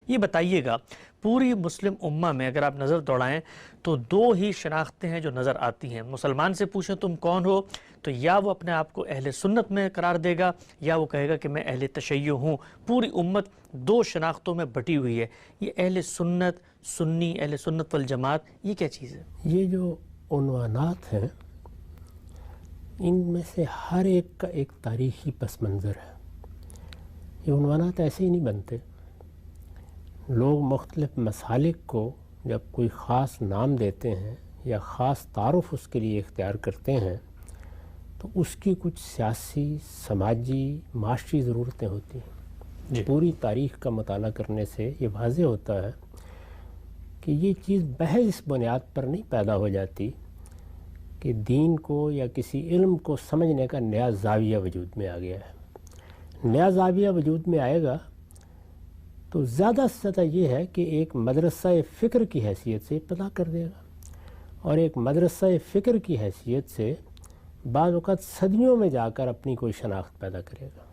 یہ بتائیے گا پوری مسلم امہ میں اگر آپ نظر دوڑائیں تو دو ہی شناختیں ہیں جو نظر آتی ہیں. مسلمان سے پوچھیں تم کون ہو تو یا وہ اپنے آپ کو اہل سنت میں قرار دے گا یا وہ کہے گا کہ میں اہل تشیع ہوں. پوری امت دو شناختوں میں بٹی ہوئی ہے. یہ اہل سنت، سنی، اہل سنت والجماعت، یہ کیا چیز ہے؟ یہ جو عنوانات ہیں ان میں سے ہر ایک کا ایک تاریخی پس منظر ہے. یہ عنوانات ایسے ہی نہیں بنتے. لوگ مختلف مسالک کو جب کوئی خاص نام دیتے ہیں یا خاص تعارف اس کے لیے اختیار کرتے ہیں تو اس کی کچھ سیاسی، سماجی، معاشی ضرورتیں ہوتی ہیں. پوری تاریخ کا مطالعہ کرنے سے یہ واضح ہوتا ہے کہ یہ چیز محض اس بنیاد پر نہیں پیدا ہو جاتی کہ دین کو یا کسی علم کو سمجھنے کا نیا زاویہ وجود میں آ گیا ہے. نیا زاویہ وجود میں آئے گا تو زیادہ سے زیادہ یہ ہے کہ ایک مدرسہ فکر کی حیثیت سے پتہ کر دے گا، اور ایک مدرسہ فکر کی حیثیت سے بعض اوقات صدیوں میں جا کر اپنی کوئی شناخت پیدا کرے گا.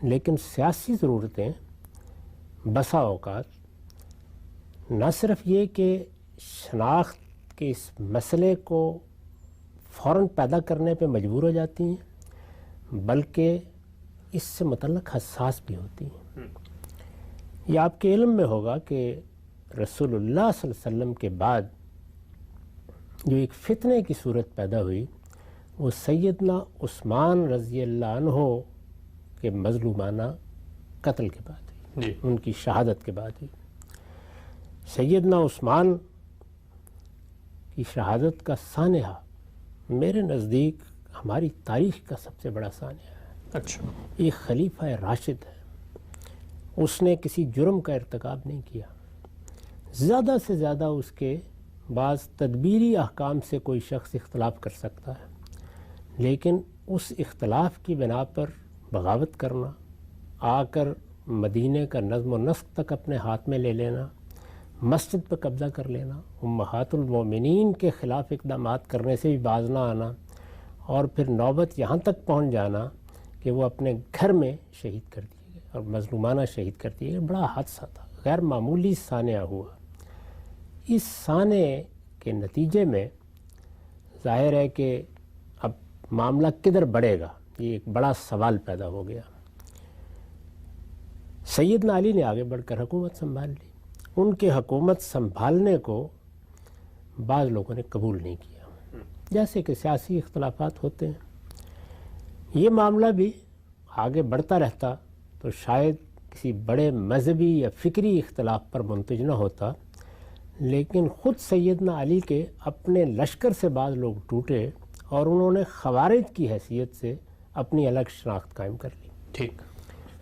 لیکن سیاسی ضرورتیں بسا اوقات نہ صرف یہ کہ شناخت کے اس مسئلے کو فوراً پیدا کرنے پہ مجبور ہو جاتی ہیں بلکہ اس سے متعلق حساس بھی ہوتی ہیں. یہ آپ کے علم میں ہوگا کہ رسول اللہ صلی اللہ علیہ وسلم کے بعد جو ایک فتنے کی صورت پیدا ہوئی وہ سیدنا عثمان رضی اللہ عنہ کے مظلومانہ قتل کے بعد ہوئی. ان کی شہادت کے بعد ہوئی. سیدنا عثمان کی شہادت کا سانحہ میرے نزدیک ہماری تاریخ کا سب سے بڑا سانحہ ہے. اچھا. ایک خلیفہ راشد ہے، اس نے کسی جرم کا ارتکاب نہیں کیا. زیادہ سے زیادہ اس کے بعض تدبیری احکام سے کوئی شخص اختلاف کر سکتا ہے، لیکن اس اختلاف کی بنا پر بغاوت کرنا، آ کر مدینے کا نظم و نسق تک اپنے ہاتھ میں لے لینا، مسجد پہ قبضہ کر لینا، امہات المومنین کے خلاف اقدامات کرنے سے بھی باز نہ آنا، اور پھر نوبت یہاں تک پہنچ جانا کہ وہ اپنے گھر میں شہید کر دیے گئے اور مظلومانہ شہید کر دیے گئے. بڑا حادثہ تھا، غیر معمولی سانحہ ہوا. اس سانحے کے نتیجے میں ظاہر ہے کہ اب معاملہ کدھر بڑھے گا، یہ ایک بڑا سوال پیدا ہو گیا. سیدنا علی نے آگے بڑھ کر حکومت سنبھال لی. ان کے حکومت سنبھالنے کو بعض لوگوں نے قبول نہیں کیا، جیسے کہ سیاسی اختلافات ہوتے ہیں. یہ معاملہ بھی آگے بڑھتا رہتا تو شاید کسی بڑے مذہبی یا فکری اختلاف پر منتج نہ ہوتا، لیکن خود سیدنا علی کے اپنے لشکر سے بعض لوگ ٹوٹے اور انہوں نے خوارج کی حیثیت سے اپنی الگ شناخت قائم کر لی. ٹھیک.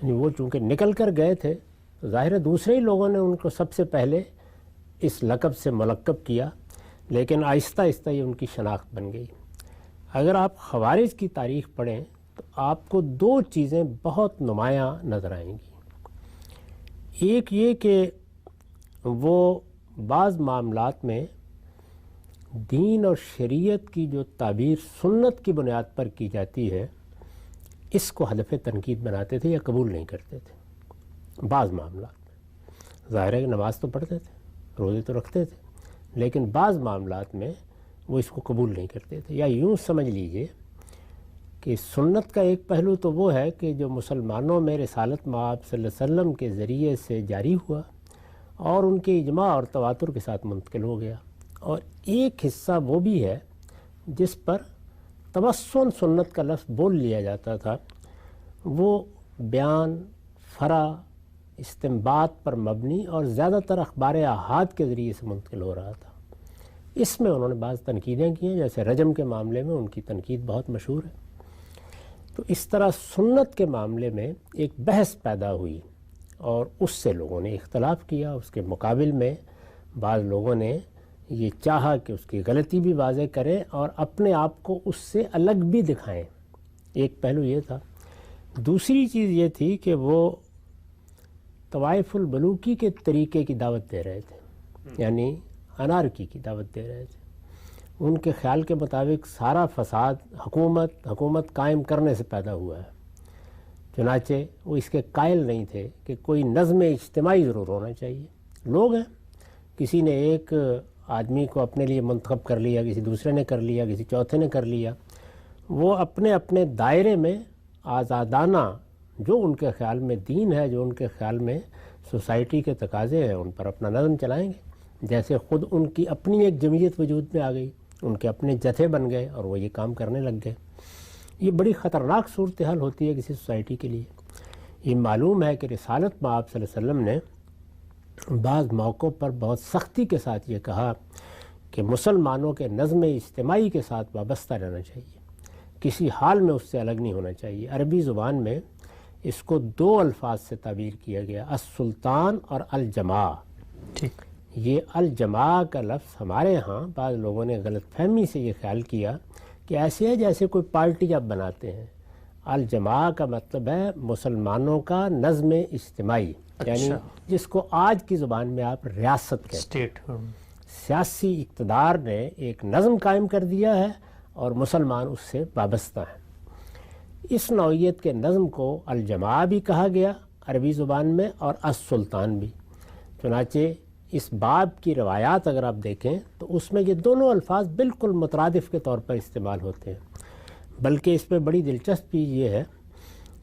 وہ چونکہ نکل کر گئے تھے تو ظاہر ہے دوسرے ہی لوگوں نے ان کو سب سے پہلے اس لقب سے ملقب کیا، لیکن آہستہ آہستہ یہ ان کی شناخت بن گئی. اگر آپ خوارج کی تاریخ پڑھیں تو آپ کو دو چیزیں بہت نمایاں نظر آئیں گی. ایک یہ کہ وہ بعض معاملات میں دین اور شریعت کی جو تعبیر سنت کی بنیاد پر کی جاتی ہے اس کو ہدف تنقید بناتے تھے یا قبول نہیں کرتے تھے. بعض معاملات میں ظاہر ہے کہ نماز تو پڑھتے تھے، روزے تو رکھتے تھے، لیکن بعض معاملات میں وہ اس کو قبول نہیں کرتے تھے. یا یوں سمجھ لیجئے کہ سنت کا ایک پہلو تو وہ ہے کہ جو مسلمانوں میں رسالت مآب صلی اللہ علیہ وسلم کے ذریعے سے جاری ہوا اور ان کے اجماع اور تواتر کے ساتھ منتقل ہو گیا، اور ایک حصہ وہ بھی ہے جس پر توسن سنت کا لفظ بول لیا جاتا تھا، وہ بیان، فرع، استنباط پر مبنی اور زیادہ تر اخبار احاد کے ذریعے سے منتقل ہو رہا تھا. اس میں انہوں نے بعض تنقیدیں کی ہیں، جیسے رجم کے معاملے میں ان کی تنقید بہت مشہور ہے. تو اس طرح سنت کے معاملے میں ایک بحث پیدا ہوئی اور اس سے لوگوں نے اختلاف کیا. اس کے مقابل میں بعض لوگوں نے یہ چاہا کہ اس کی غلطی بھی واضح کریں اور اپنے آپ کو اس سے الگ بھی دکھائیں. ایک پہلو یہ تھا. دوسری چیز یہ تھی کہ وہ طوائف البلوکی کے طریقے کی دعوت دے رہے تھے، یعنی انارکی کی دعوت دے رہے تھے. ان کے خیال کے مطابق سارا فساد حکومت قائم کرنے سے پیدا ہوا ہے. چنانچہ وہ اس کے قائل نہیں تھے کہ کوئی نظم اجتماعی ضرور ہونا چاہیے. لوگ ہیں، کسی نے ایک آدمی کو اپنے لیے منتخب کر لیا، کسی دوسرے نے کر لیا، کسی چوتھے نے کر لیا، وہ اپنے اپنے دائرے میں آزادانہ جو ان کے خیال میں دین ہے، جو ان کے خیال میں سوسائٹی کے تقاضے ہیں، ان پر اپنا نظم چلائیں گے. جیسے خود ان کی اپنی ایک جمعیت وجود میں آ گئی، ان کے اپنے جتھے بن گئے اور وہ یہ کام کرنے لگ گئے. یہ بڑی خطرناک صورتحال ہوتی ہے کسی سوسائٹی کے لیے. یہ معلوم ہے کہ رسالت میں آپ صلی اللہ علیہ وسلم نے بعض موقعوں پر بہت سختی کے ساتھ یہ کہا کہ مسلمانوں کے نظم اجتماعی کے ساتھ وابستہ رہنا چاہیے، کسی حال میں اس سے الگ نہیں ہونا چاہیے. عربی زبان میں اس کو دو الفاظ سے تعبیر کیا گیا، السلطان اور الجماع. ٹھیک. یہ الجماع کا لفظ ہمارے ہاں بعض لوگوں نے غلط فہمی سے یہ خیال کیا کہ ایسے ہے جیسے کوئی پارٹی آپ بناتے ہیں. الجماع کا مطلب ہے مسلمانوں کا نظم اجتماعی، یعنی جس کو آج کی زبان میں آپ ریاست کہتے ہیں. اسٹیٹ. سیاسی اقتدار نے ایک نظم قائم کر دیا ہے اور مسلمان اس سے وابستہ ہیں. اس نوعیت کے نظم کو الجماع بھی کہا گیا عربی زبان میں اور السلطان بھی. چنانچہ اس باب کی روایات اگر آپ دیکھیں تو اس میں یہ دونوں الفاظ بالکل مترادف کے طور پر استعمال ہوتے ہیں. بلکہ اس میں بڑی دلچسپی یہ ہے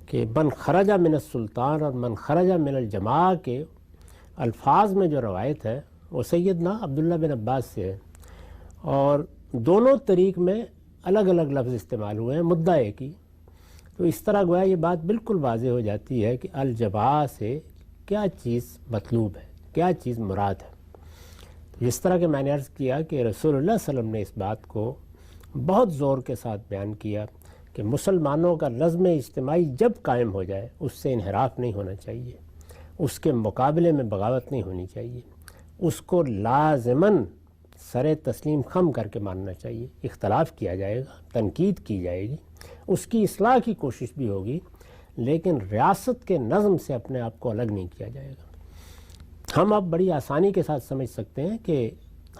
کہ من خرج من السلطان اور من خرج من الجماع کے الفاظ میں جو روایت ہے وہ سیدنا عبداللہ بن عباس سے ہے، اور دونوں طریق میں الگ الگ لفظ استعمال ہوئے ہیں مدعا ایک ہی. تو اس طرح گویا یہ بات بالکل واضح ہو جاتی ہے کہ الجماع سے کیا چیز مطلوب ہے، کیا چیز مراد ہے. جس طرح کہ میں نے عرض کیا کہ رسول اللہ صلی اللہ علیہ وسلم نے اس بات کو بہت زور کے ساتھ بیان کیا کہ مسلمانوں کا نظم اجتماعی جب قائم ہو جائے اس سے انحراف نہیں ہونا چاہیے، اس کے مقابلے میں بغاوت نہیں ہونی چاہیے، اس کو لازماً سر تسلیم خم کر کے ماننا چاہیے. اختلاف کیا جائے گا، تنقید کی جائے گی، اس کی اصلاح کی کوشش بھی ہوگی، لیکن ریاست کے نظم سے اپنے آپ کو الگ نہیں کیا جائے گا. ہم اب بڑی آسانی کے ساتھ سمجھ سکتے ہیں کہ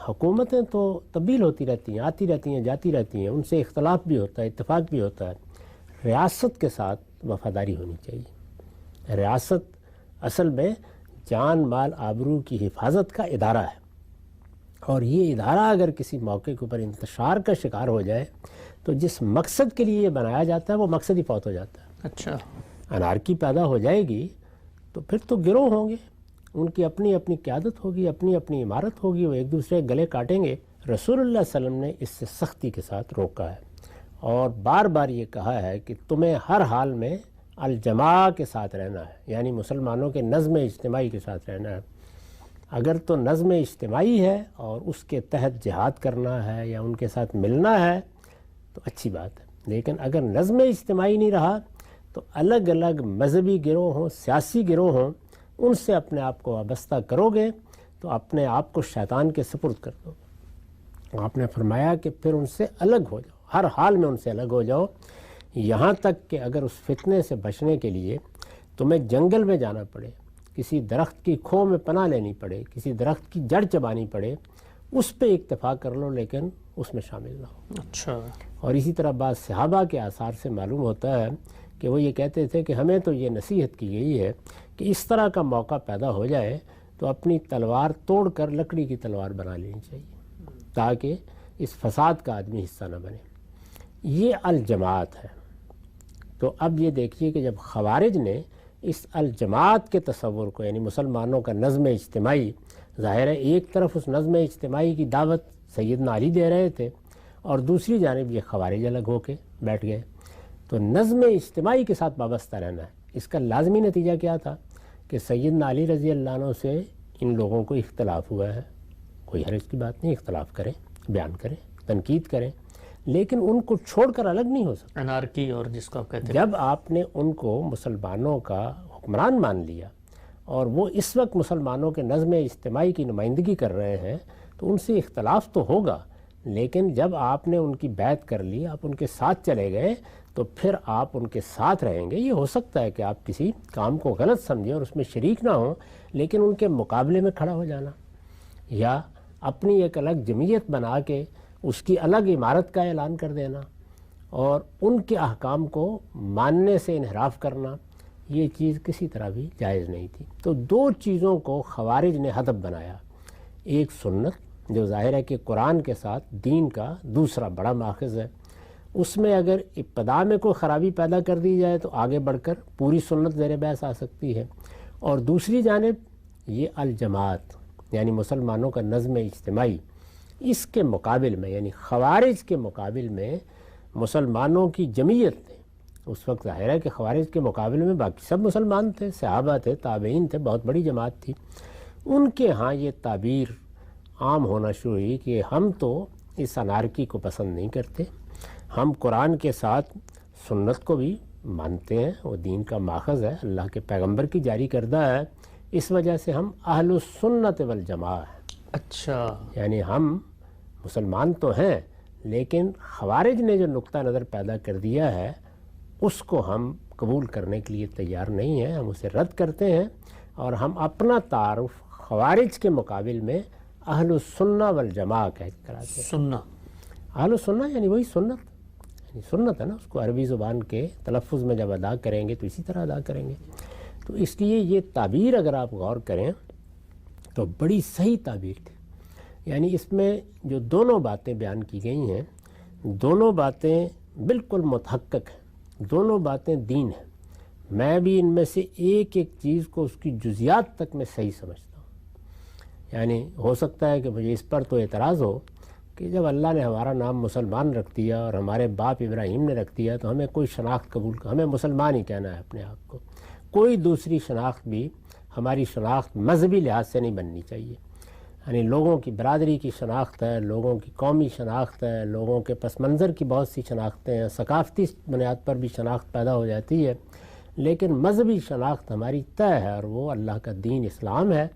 حکومتیں تو تبدیل ہوتی رہتی ہیں، آتی رہتی ہیں، جاتی رہتی ہیں، ان سے اختلاف بھی ہوتا ہے، اتفاق بھی ہوتا ہے. ریاست کے ساتھ وفاداری ہونی چاہیے. ریاست اصل میں جان مال آبرو کی حفاظت کا ادارہ ہے، اور یہ ادارہ اگر کسی موقع کے اوپر انتشار کا شکار ہو جائے تو جس مقصد کے لیے یہ بنایا جاتا ہے وہ مقصد ہی فوت ہو جاتا ہے. اچھا. انارکی پیدا ہو جائے گی تو پھر تو گروہ ہوں گے، ان کی اپنی اپنی قیادت ہوگی، اپنی اپنی عمارت ہوگی، وہ ایک دوسرے گلے کاٹیں گے. رسول اللہ صلی اللہ علیہ وسلم نے اس سے سختی کے ساتھ روکا ہے اور بار بار یہ کہا ہے کہ تمہیں ہر حال میں الجماع کے ساتھ رہنا ہے، یعنی مسلمانوں کے نظم اجتماعی کے ساتھ رہنا ہے. اگر تو نظم اجتماعی ہے اور اس کے تحت جہاد کرنا ہے یا ان کے ساتھ ملنا ہے تو اچھی بات ہے، لیکن اگر نظم اجتماعی نہیں رہا تو الگ الگ مذہبی گروہ ہوں، سیاسی گروہ ہوں، ان سے اپنے آپ کو وابستہ کرو گے تو اپنے آپ کو شیطان کے سپرد کر دو گے. آپ نے فرمایا کہ پھر ان سے الگ ہو جاؤ، ہر حال میں ان سے الگ ہو جاؤ، یہاں تک کہ اگر اس فتنے سے بچنے کے لیے تمہیں جنگل میں جانا پڑے، کسی درخت کی کھو میں پناہ لینی پڑے، کسی درخت کی جڑ چبانی پڑے، اس پہ اکتفا کر لو لیکن اس میں شامل نہ ہو. اچھا. اور اسی طرح بعض صحابہ کے آثار سے معلوم ہوتا ہے کہ وہ یہ کہتے تھے کہ ہمیں تو یہ نصیحت کی گئی ہے کہ اس طرح کا موقع پیدا ہو جائے تو اپنی تلوار توڑ کر لکڑی کی تلوار بنا لینی چاہیے تاکہ اس فساد کا آدمی حصہ نہ بنے. یہ الجماعت ہے. تو اب یہ دیکھیے کہ جب خوارج نے اس الجماعت کے تصور کو، یعنی مسلمانوں کا نظم اجتماعی، ظاہر ہے ایک طرف اس نظم اجتماعی کی دعوت سیدنا علی دے رہے تھے اور دوسری جانب یہ خوارج الگ ہو کے بیٹھ گئے. تو نظم اجتماعی کے ساتھ وابستہ رہنا ہے. اس کا لازمی نتیجہ کیا تھا کہ سیدنا علی رضی اللہ عنہ سے ان لوگوں کو اختلاف ہوا ہے. کوئی حرج کی بات نہیں، اختلاف کریں، بیان کریں، تنقید کریں، لیکن ان کو چھوڑ کر الگ نہیں ہو سکتا. انارکی اور جس کو آپ کہتے ہیں، جب آپ نے ان کو مسلمانوں کا حکمران مان لیا اور وہ اس وقت مسلمانوں کے نظم اجتماعی کی نمائندگی کر رہے ہیں تو ان سے اختلاف تو ہوگا، لیکن جب آپ نے ان کی بیعت کر لی، آپ ان کے ساتھ چلے گئے تو پھر آپ ان کے ساتھ رہیں گے. یہ ہو سکتا ہے کہ آپ کسی کام کو غلط سمجھیں اور اس میں شریک نہ ہوں، لیکن ان کے مقابلے میں کھڑا ہو جانا یا اپنی ایک الگ جمعیت بنا کے اس کی الگ عمارت کا اعلان کر دینا اور ان کے احکام کو ماننے سے انحراف کرنا یہ چیز کسی طرح بھی جائز نہیں تھی۔ تو دو چیزوں کو خوارج نے ہدف بنایا، ایک سنت جو ظاہر ہے کہ قرآن کے ساتھ دین کا دوسرا بڑا ماخذ ہے، اس میں اگر ابتدا میں کوئی خرابی پیدا کر دی جائے تو آگے بڑھ کر پوری سنت زیر بحث آ سکتی ہے، اور دوسری جانب یہ الجماعت یعنی مسلمانوں کا نظم اجتماعی، اس کے مقابل میں یعنی خوارج کے مقابل میں مسلمانوں کی جمعیت نے، اس وقت ظاہر ہے کہ خوارج کے مقابلے میں باقی سب مسلمان تھے، صحابہ تھے، تابعین تھے، بہت بڑی جماعت تھی، ان کے ہاں یہ تعبیر عام ہونا شروع ہوئی کہ ہم تو اس انارکی کو پسند نہیں کرتے، ہم قرآن کے ساتھ سنت کو بھی مانتے ہیں، وہ دین کا ماخذ ہے، اللہ کے پیغمبر کی جاری کردہ ہے، اس وجہ سے ہم اہل السنت والجماع ہیں۔ اچھا، یعنی ہم مسلمان تو ہیں لیکن خوارج نے جو نقطہ نظر پیدا کر دیا ہے اس کو ہم قبول کرنے کے لیے تیار نہیں ہیں، ہم اسے رد کرتے ہیں، اور ہم اپنا تعارف خوارج کے مقابل میں اہل السنہ والجماع کہہ کے کراتے ہیں۔ سننا، اہل السنہ یعنی وہی سنت، یعنی سنت ہے نا، اس کو عربی زبان کے تلفظ میں جب ادا کریں گے تو اسی طرح ادا کریں گے۔ تو اس لیے یہ تعبیر اگر آپ غور کریں تو بڑی صحیح تعبیر تھی، یعنی اس میں جو دونوں باتیں بیان کی گئی ہیں دونوں باتیں بالکل متحقق ہیں، دونوں باتیں دین ہیں۔ میں بھی ان میں سے ایک ایک چیز کو اس کی جزیات تک میں صحیح سمجھتا ہوں۔ یعنی ہو سکتا ہے کہ مجھے اس پر تو اعتراض ہو کہ جب اللہ نے ہمارا نام مسلمان رکھ دیا اور ہمارے باپ ابراہیم نے رکھ دیا تو ہمیں کوئی شناخت قبول ہمیں مسلمان ہی کہنا ہے اپنے آپ کو، کوئی دوسری شناخت بھی ہماری شناخت مذہبی لحاظ سے نہیں بننی چاہیے۔ یعنی لوگوں کی برادری کی شناخت ہے، لوگوں کی قومی شناخت ہے، لوگوں کے پس منظر کی بہت سی شناختیں ہیں، ثقافتی بنیاد پر بھی شناخت پیدا ہو جاتی ہے، لیکن مذہبی شناخت ہماری طے ہے اور وہ اللہ کا دین اسلام ہے۔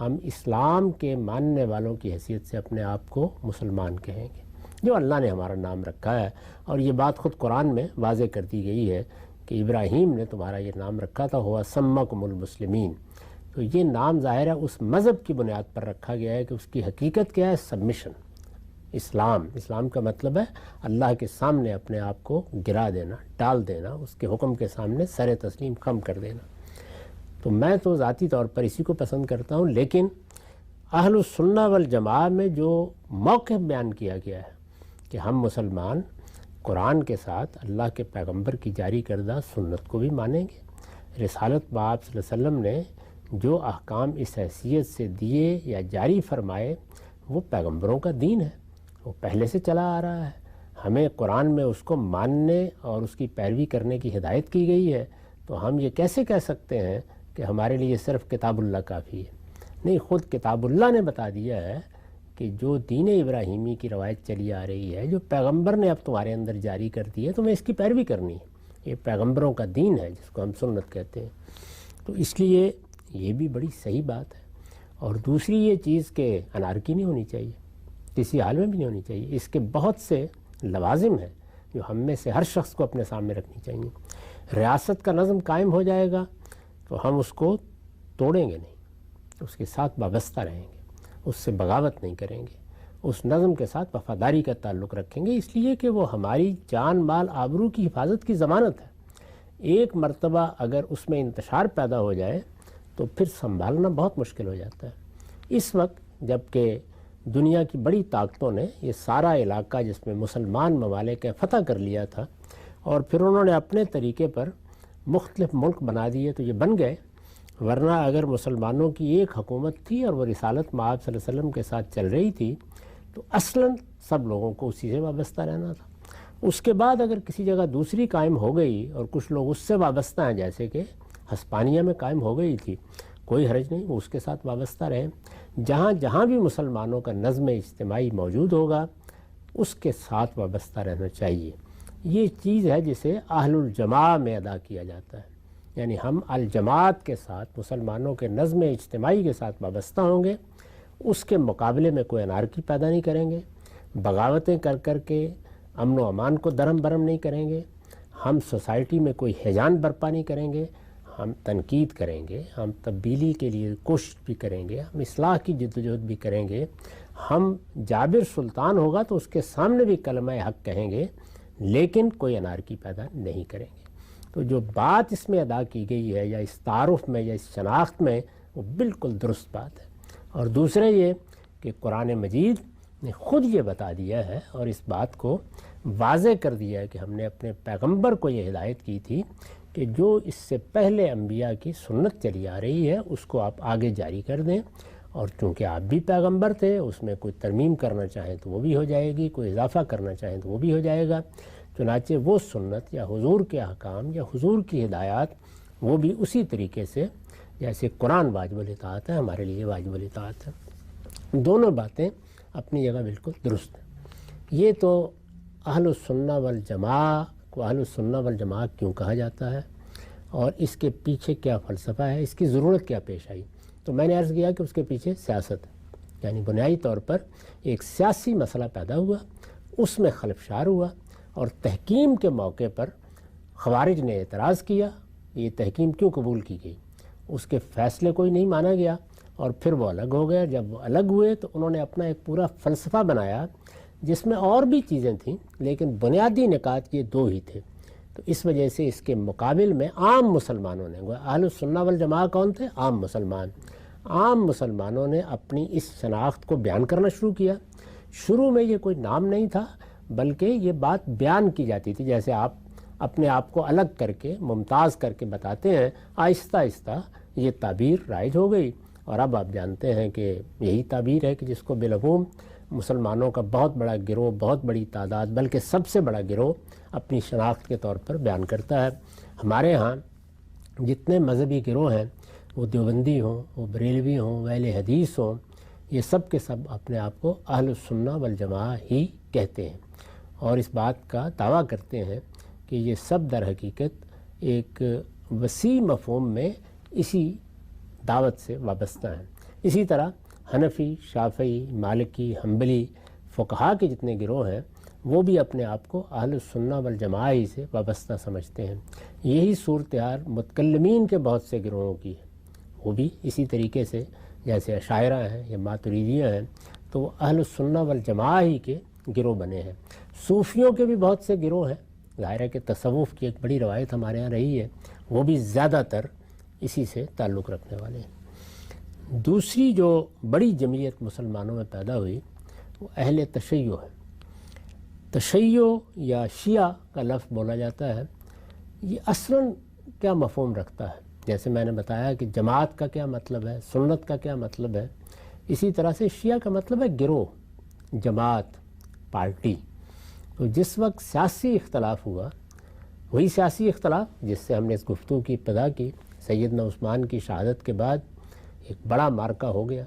ہم اسلام کے ماننے والوں کی حیثیت سے اپنے آپ کو مسلمان کہیں گے، جو اللہ نے ہمارا نام رکھا ہے، اور یہ بات خود قرآن میں واضح کر دی گئی ہے کہ ابراہیم نے تمہارا یہ نام رکھا تھا، ہوا سمکم المسلمین۔ تو یہ نام ظاہر ہے اس مذہب کی بنیاد پر رکھا گیا ہے کہ اس کی حقیقت کیا ہے، سبمیشن، اسلام کا مطلب ہے اللہ کے سامنے اپنے آپ کو گرا دینا، ڈال دینا، اس کے حکم کے سامنے سر تسلیم خم کر دینا۔ تو میں تو ذاتی طور پر اسی کو پسند کرتا ہوں، لیکن اہل السنہ والجماع میں جو موقف بیان کیا گیا ہے کہ ہم مسلمان قرآن کے ساتھ اللہ کے پیغمبر کی جاری کردہ سنت کو بھی مانیں گے، رسالت میں آپ صلی اللہ علیہ وسلم نے جو احکام اس حیثیت سے دیے یا جاری فرمائے وہ پیغمبروں کا دین ہے، وہ پہلے سے چلا آ رہا ہے، ہمیں قرآن میں اس کو ماننے اور اس کی پیروی کرنے کی ہدایت کی گئی ہے۔ تو ہم یہ کیسے کہہ سکتے ہیں کہ ہمارے لیے صرف کتاب اللہ کافی ہے؟ نہیں، خود کتاب اللہ نے بتا دیا ہے کہ جو دین ابراہیمی کی روایت چلی آ رہی ہے، جو پیغمبر نے اب تمہارے اندر جاری کر دی ہے، تمہیں اس کی پیروی کرنی ہے، یہ پیغمبروں کا دین ہے جس کو ہم سنت کہتے ہیں۔ تو اس لیے یہ بھی بڑی صحیح بات ہے۔ اور دوسری یہ چیز کہ انارکی نہیں ہونی چاہیے، کسی حال میں بھی نہیں ہونی چاہیے، اس کے بہت سے لوازم ہیں جو ہم میں سے ہر شخص کو اپنے سامنے رکھنی چاہیے۔ ریاست کا نظم قائم ہو جائے گا تو ہم اس کو توڑیں گے نہیں، اس کے ساتھ وابستہ رہیں گے، اس سے بغاوت نہیں کریں گے، اس نظم کے ساتھ وفاداری کا تعلق رکھیں گے، اس لیے کہ وہ ہماری جان مال آبرو کی حفاظت کی ضمانت ہے۔ ایک مرتبہ اگر اس میں انتشار پیدا ہو جائے تو پھر سنبھالنا بہت مشکل ہو جاتا ہے۔ اس وقت جب کہ دنیا کی بڑی طاقتوں نے یہ سارا علاقہ جس میں مسلمان ممالک ہیں فتح کر لیا تھا، اور پھر انہوں نے اپنے طریقے پر مختلف ملک بنا دیے تو یہ بن گئے، ورنہ اگر مسلمانوں کی ایک حکومت تھی اور وہ رسالت مآب صلی اللہ علیہ وسلم کے ساتھ چل رہی تھی تو اصلاً سب لوگوں کو اسی سے وابستہ رہنا تھا۔ اس کے بعد اگر کسی جگہ دوسری قائم ہو گئی اور کچھ لوگ اس سے وابستہ ہیں، جیسے کہ ہسپانیہ میں قائم ہو گئی تھی، کوئی حرج نہیں، وہ اس کے ساتھ وابستہ رہے۔ جہاں جہاں بھی مسلمانوں کا نظم اجتماعی موجود ہوگا اس کے ساتھ وابستہ رہنا چاہیے۔ یہ چیز ہے جسے اہل الجماع میں ادا کیا جاتا ہے، یعنی ہم الجماعت کے ساتھ مسلمانوں کے نظم اجتماعی کے ساتھ وابستہ ہوں گے، اس کے مقابلے میں کوئی انارکی پیدا نہیں کریں گے، بغاوتیں کر کر کے امن و امان کو درہم برہم نہیں کریں گے، ہم سوسائٹی میں کوئی ہیجان برپا نہیں کریں گے، ہم تنقید کریں گے، ہم تبدیلی کے لیے کوشش بھی کریں گے، ہم اصلاح کی جدوجہد بھی کریں گے، ہم جابر سلطان ہوگا تو اس کے سامنے بھی کلمہ حق کہیں گے، لیکن کوئی انارکی پیدا نہیں کریں گے۔ تو جو بات اس میں ادا کی گئی ہے یا اس تعارف میں یا اس شناخت میں وہ بالکل درست بات ہے۔ اور دوسرے یہ کہ قرآن مجید نے خود یہ بتا دیا ہے اور اس بات کو واضح کر دیا ہے کہ ہم نے اپنے پیغمبر کو یہ ہدایت کی تھی کہ جو اس سے پہلے انبیاء کی سنت چلی آ رہی ہے اس کو آپ آگے جاری کر دیں، اور چونکہ آپ بھی پیغمبر تھے اس میں کوئی ترمیم کرنا چاہیں تو وہ بھی ہو جائے گی، کوئی اضافہ کرنا چاہیں تو وہ بھی ہو جائے گا۔ چنانچہ وہ سنت یا حضور کے احکام یا حضور کی ہدایات وہ بھی اسی طریقے سے جیسے قرآن واجب الاطاعت ہے ہمارے لیے واجب الاطاعت ہے۔ دونوں باتیں اپنی جگہ بالکل درست ہیں۔ یہ تو اہل السنہ والجماع کو اہل السنہ والجماع کیوں کہا جاتا ہے اور اس کے پیچھے کیا فلسفہ ہے، اس کی ضرورت کیا پیش آئی؟ تو میں نے عرض کیا کہ اس کے پیچھے سیاست ہے، یعنی بنیادی طور پر ایک سیاسی مسئلہ پیدا ہوا، اس میں خلفشار ہوا، اور تحکیم کے موقع پر خوارج نے اعتراض کیا، یہ تحکیم کیوں قبول کی گئی، اس کے فیصلے کو ہی نہیں مانا گیا، اور پھر وہ الگ ہو گئے۔ جب وہ الگ ہوئے تو انہوں نے اپنا ایک پورا فلسفہ بنایا جس میں اور بھی چیزیں تھیں، لیکن بنیادی نکات یہ دو ہی تھے۔ تو اس وجہ سے اس کے مقابل میں عام مسلمانوں نے، اہل السنہ والجماعہ کون تھے؟ عام مسلمان۔ عام مسلمانوں نے اپنی اس شناخت کو بیان کرنا شروع کیا۔ شروع میں یہ کوئی نام نہیں تھا، بلکہ یہ بات بیان کی جاتی تھی، جیسے آپ اپنے آپ کو الگ کر کے ممتاز کر کے بتاتے ہیں، آہستہ آہستہ یہ تعبیر رائج ہو گئی، اور اب آپ جانتے ہیں کہ یہی تعبیر ہے کہ جس کو بالعموم مسلمانوں کا بہت بڑا گروہ، بہت بڑی تعداد، بلکہ سب سے بڑا گروہ اپنی شناخت کے طور پر بیان کرتا ہے۔ ہمارے ہاں جتنے مذہبی گروہ ہیں، وہ دیوبندی ہوں، وہ بریلوی ہوں، اہل حدیث ہوں، یہ سب کے سب اپنے آپ کو اہل السنہ والجماعہ ہی کہتے ہیں، اور اس بات کا دعویٰ کرتے ہیں کہ یہ سب در حقیقت ایک وسیع مفہوم میں اسی دعوت سے وابستہ ہیں۔ اسی طرح حنفی، شافعی، مالکی، حنبلی فقہا کے جتنے گروہ ہیں وہ بھی اپنے آپ کو اہل السنہ والجماعہ ہی سے وابستہ سمجھتے ہیں۔ یہی صورتحال متکلمین کے بہت سے گروہوں کی ہے، وہ بھی اسی طریقے سے جیسے اشاعرہ ہیں یا ماتریدیہ ہیں تو وہ اہل السنہ والجماعہ ہی کے گروہ بنے ہیں۔ صوفیوں کے بھی بہت سے گروہ ہیں، ظاہر ہے کہ تصوف کی ایک بڑی روایت ہمارے ہاں رہی ہے، وہ بھی زیادہ تر اسی سے تعلق رکھنے والے ہیں۔ دوسری جو بڑی جمعیت مسلمانوں میں پیدا ہوئی وہ اہل تشیع ہے۔ تشیع یا شیعہ کا لفظ بولا جاتا ہے، یہ اصلاً کیا مفہوم رکھتا ہے؟ جیسے میں نے بتایا کہ جماعت کا کیا مطلب ہے، سنت کا کیا مطلب ہے، اسی طرح سے شیعہ کا مطلب ہے گروہ، جماعت، پارٹی۔ تو جس وقت سیاسی اختلاف ہوا، وہی سیاسی اختلاف جس سے ہم نے اس گفتگو کی ابتدا کی، سیدنا عثمان کی شہادت کے بعد ایک بڑا مارکہ ہو گیا،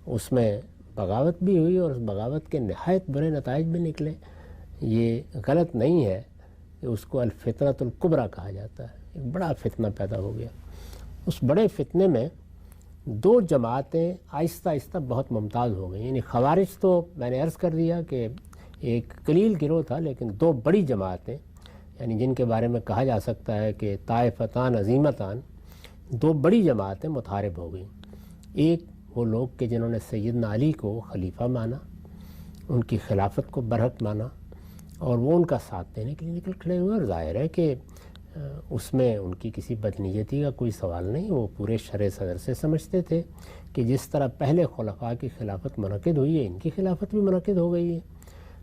اس میں بغاوت بھی ہوئی اور اس بغاوت کے نہایت برے نتائج بھی نکلے۔ یہ غلط نہیں ہے کہ اس کو الفتنۃ الکبریٰ کہا جاتا ہے، ایک بڑا فتنہ پیدا ہو گیا۔ اس بڑے فتنے میں دو جماعتیں آہستہ آہستہ بہت ممتاز ہو گئیں، یعنی خوارج تو میں نے عرض کر دیا کہ ایک قلیل گروہ تھا، لیکن دو بڑی جماعتیں یعنی جن کے بارے میں کہا جا سکتا ہے کہ طائفتان عظیمتان، دو بڑی جماعتیں متحارب ہو گئیں۔ ایک وہ لوگ کہ جنہوں نے سیدنا علی کو خلیفہ مانا، ان کی خلافت کو برحق مانا، اور وہ ان کا ساتھ دینے کے لیے نکل کھڑے ہوئے، اور ظاہر ہے کہ اس میں ان کی کسی بدنیتی کا کوئی سوال نہیں، وہ پورے شرع صدر سے سمجھتے تھے کہ جس طرح پہلے خلفاء کی خلافت منعقد ہوئی ہے، ان کی خلافت بھی منعقد ہو گئی ہے۔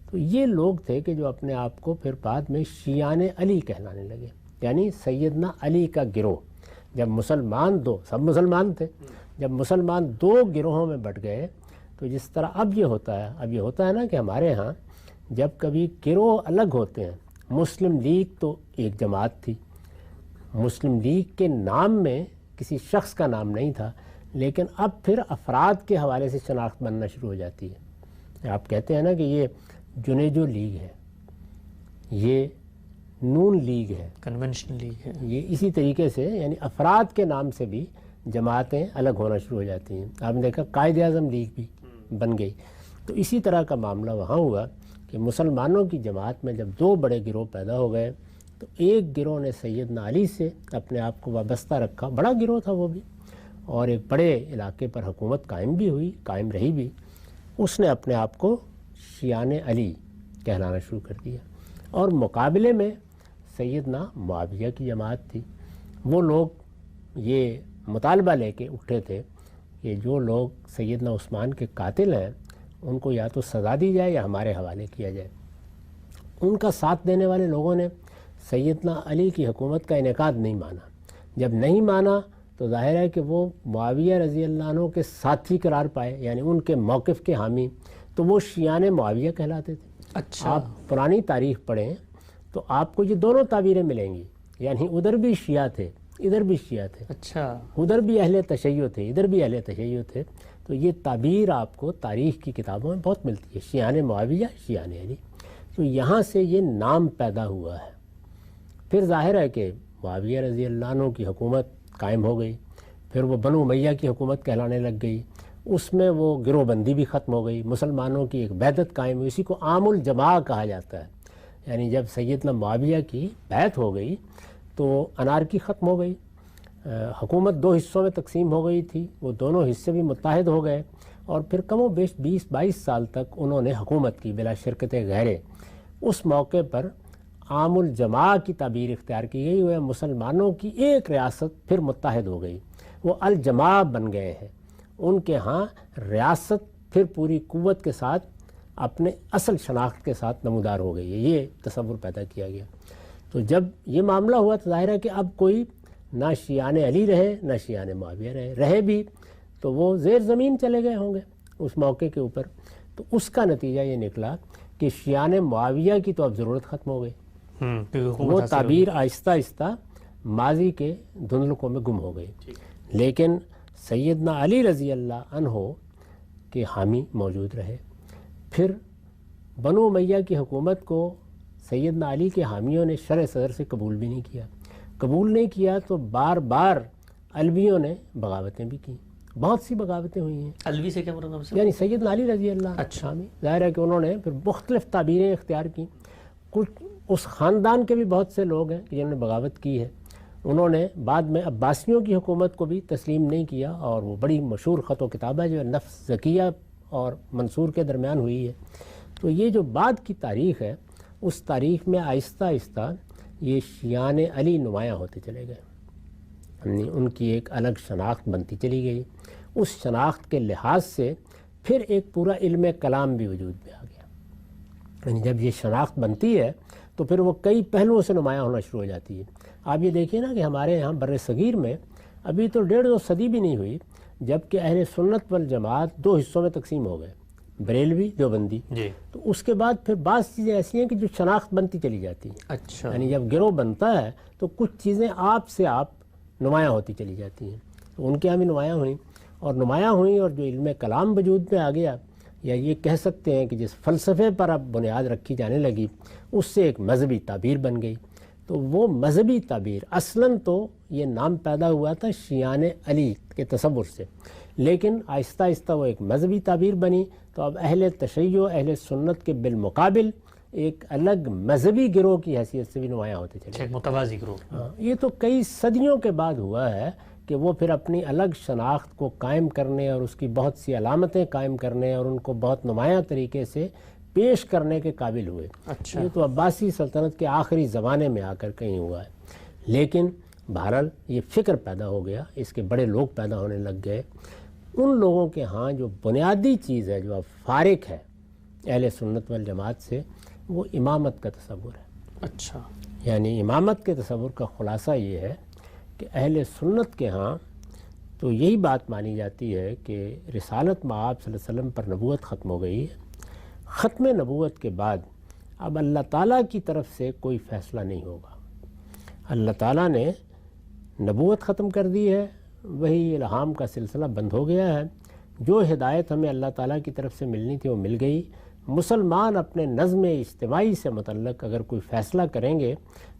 تو یہ لوگ تھے کہ جو اپنے آپ کو پھر بعد میں شیعان علی کہلانے لگے، یعنی سیدنا علی کا گروہ۔ جب مسلمان دو، سب مسلمان تھے، جب مسلمان دو گروہوں میں بٹ گئے تو جس طرح اب یہ ہوتا ہے نا کہ ہمارے ہاں جب کبھی گروہ الگ ہوتے ہیں، مسلم لیگ تو ایک جماعت تھی، مسلم لیگ کے نام میں کسی شخص کا نام نہیں تھا، لیکن اب پھر افراد کے حوالے سے شناخت بننا شروع ہو جاتی ہے۔ آپ کہتے ہیں نا کہ یہ جنیجو لیگ ہے، یہ نون لیگ ہے، کنونشنل لیگ ہے، یہ اسی طریقے سے یعنی افراد کے نام سے بھی جماعتیں الگ ہونا شروع ہو جاتی ہیں۔ آپ نے دیکھا قائد اعظم لیگ بھی بن گئی۔ تو اسی طرح کا معاملہ وہاں ہوا کہ مسلمانوں کی جماعت میں جب دو بڑے گروہ پیدا ہو گئے تو ایک گروہ نے سیدنا علی سے اپنے آپ کو وابستہ رکھا، بڑا گروہ تھا وہ بھی، اور ایک بڑے علاقے پر حکومت قائم رہی بھی، اس نے اپنے آپ کو شیعان علی کہلانا شروع کر دیا۔ اور مقابلے میں سیدنا معاویہ کی جماعت تھی. وہ لوگ یہ مطالبہ لے کے اٹھے تھے کہ جو لوگ سیدنا عثمان کے قاتل ہیں ان کو یا تو سزا دی جائے یا ہمارے حوالے کیا جائے. ان کا ساتھ دینے والے لوگوں نے سیدنا علی کی حکومت کا انعقاد نہیں مانا. جب نہیں مانا تو ظاہر ہے کہ وہ معاویہ رضی اللہ عنہ کے ساتھی قرار پائے, یعنی ان کے موقف کے حامی, تو وہ شیعان معاویہ کہلاتے تھے. اچھا, آپ پرانی تاریخ پڑھیں تو آپ کو یہ دونوں تعبیریں ملیں گی, یعنی ادھر بھی شیعہ تھے ادھر بھی شیعہ تھے, اچھا, ادھر بھی اہل تشیع تھے ادھر بھی اہل تشیع تھے. تو یہ تعبیر آپ کو تاریخ کی کتابوں میں بہت ملتی ہے, شیعان معاویہ شیعان علی. تو یہاں سے یہ نام پیدا ہوا ہے. پھر ظاہر ہے کہ معاویہ رضی اللہ عنہ کی حکومت قائم ہو گئی, پھر وہ بنو امیہ کی حکومت کہلانے لگ گئی, اس میں وہ گروہ بندی بھی ختم ہو گئی, مسلمانوں کی ایک بیعت قائم ہوئی, اسی کو عام الجماع کہا جاتا ہے. یعنی جب سیدنا معاویہ کی بیعت ہو گئی تو انارکی ختم ہو گئی, حکومت دو حصوں میں تقسیم ہو گئی تھی, وہ دونوں حصے بھی متحد ہو گئے, اور پھر کم و بیش 20-22 سال تک انہوں نے حکومت کی بلا شرکت غیرے. اس موقع پر عام الجماع کی تعبیر اختیار کی گئی, ہوئے مسلمانوں کی ایک ریاست پھر متحد ہو گئی, وہ الجماع بن گئے ہیں. ان کے ہاں ریاست پھر پوری قوت کے ساتھ اپنے اصل شناخت کے ساتھ نمودار ہو گئی ہے, یہ تصور پیدا کیا گیا. تو جب یہ معاملہ ہوا تو ظاہر ہے کہ اب کوئی نہ شیعان علی رہے نہ شیعان معاویہ رہے بھی تو وہ زیر زمین چلے گئے ہوں گے اس موقع کے اوپر. تو اس کا نتیجہ یہ نکلا کہ شیعان معاویہ کی تو اب ضرورت ختم ہو گئی, وہ تعبیر آہستہ آہستہ ماضی کے دھندلکوں میں گم ہو گئی. لیکن سیدنا علی رضی اللہ عنہ کے حامی موجود رہے. پھر بنو امیہ کی حکومت کو سیدنا علی کے حامیوں نے شرع صدر سے قبول بھی نہیں کیا. قبول نہیں کیا تو بار بار علویوں نے بغاوتیں بھی کیں, بہت سی بغاوتیں ہوئی ہیں. علوی سے کیا مراد ہے؟ یعنی سیدنا علی رضی اللہ عنہ. اچھا, ظاہر ہے کہ انہوں نے پھر مختلف تعبیریں اختیار کیں. کچھ اس خاندان کے بھی بہت سے لوگ ہیں جنہوں نے بغاوت کی ہے. انہوں نے بعد میں عباسیوں کی حکومت کو بھی تسلیم نہیں کیا, اور وہ بڑی مشہور خط و کتاب ہے جو نفس زکیہ اور منصور کے درمیان ہوئی ہے. تو یہ جو بعد کی تاریخ ہے اس تاریخ میں آہستہ آہستہ یہ شیعان علی نمایاں ہوتے چلے گئے, یعنی ان کی ایک الگ شناخت بنتی چلی گئی. اس شناخت کے لحاظ سے پھر ایک پورا علم کلام بھی وجود میں آ گیا. یعنی جب یہ شناخت بنتی ہے تو پھر وہ کئی پہلوؤں سے نمایاں ہونا شروع ہو جاتی ہے. آپ یہ دیکھیے نا کہ ہمارے یہاں بر صغیر میں ابھی تو 1.5 صدی بھی نہیں ہوئی جبکہ اہل سنت والجماعت 2 حصوں میں تقسیم ہو گئے, بریلوی دیوبندی. تو اس کے بعد پھر بعض چیزیں ایسی ہیں کہ جو شناخت بنتی چلی جاتی ہیں. اچھا, یعنی جب گروہ بنتا ہے تو کچھ چیزیں آپ سے آپ نمایاں ہوتی چلی جاتی ہیں. تو ان کے یہاں بھی نمایاں ہوئیں اور جو علم کلام وجود میں آ گیا, یا یہ کہہ سکتے ہیں کہ جس فلسفے پر اب بنیاد رکھی جانے لگی اس سے ایک مذہبی تعبیر بن گئی. تو وہ مذہبی تعبیر اصلاً تو یہ نام پیدا ہوا تھا شیعان علی کے تصور سے, لیکن آہستہ آہستہ وہ ایک مذہبی تعبیر بنی. تو اب اہل تشیع اہل سنت کے بالمقابل ایک الگ مذہبی گروہ کی حیثیت سے بھی نمایاں ہوتے چلے, ایک متوازی گروہ. یہ تو کئی صدیوں کے بعد ہوا ہے کہ وہ پھر اپنی الگ شناخت کو قائم کرنے اور اس کی بہت سی علامتیں قائم کرنے اور ان کو بہت نمایاں طریقے سے پیش کرنے کے قابل ہوئے. اچھا, یہ تو عباسی سلطنت کے آخری زمانے میں آ کر کہیں ہوا ہے. لیکن بہرحال یہ فکر پیدا ہو گیا, اس کے بڑے لوگ پیدا ہونے لگ گئے. ان لوگوں کے ہاں جو بنیادی چیز ہے جو اب فارق ہے اہل سنت والجماعت سے, وہ امامت کا تصور ہے. اچھا, یعنی امامت کے تصور کا خلاصہ یہ ہے کہ اہل سنت کے ہاں تو یہی بات مانی جاتی ہے کہ رسالت مآب صلی اللہ علیہ وسلم پر نبوت ختم ہو گئی ہے. ختم نبوت کے بعد اب اللہ تعالیٰ کی طرف سے کوئی فیصلہ نہیں ہوگا. اللہ تعالیٰ نے نبوت ختم کر دی ہے, وہی الہام کا سلسلہ بند ہو گیا ہے. جو ہدایت ہمیں اللہ تعالیٰ کی طرف سے ملنی تھی وہ مل گئی. مسلمان اپنے نظم اجتماعی سے متعلق اگر کوئی فیصلہ کریں گے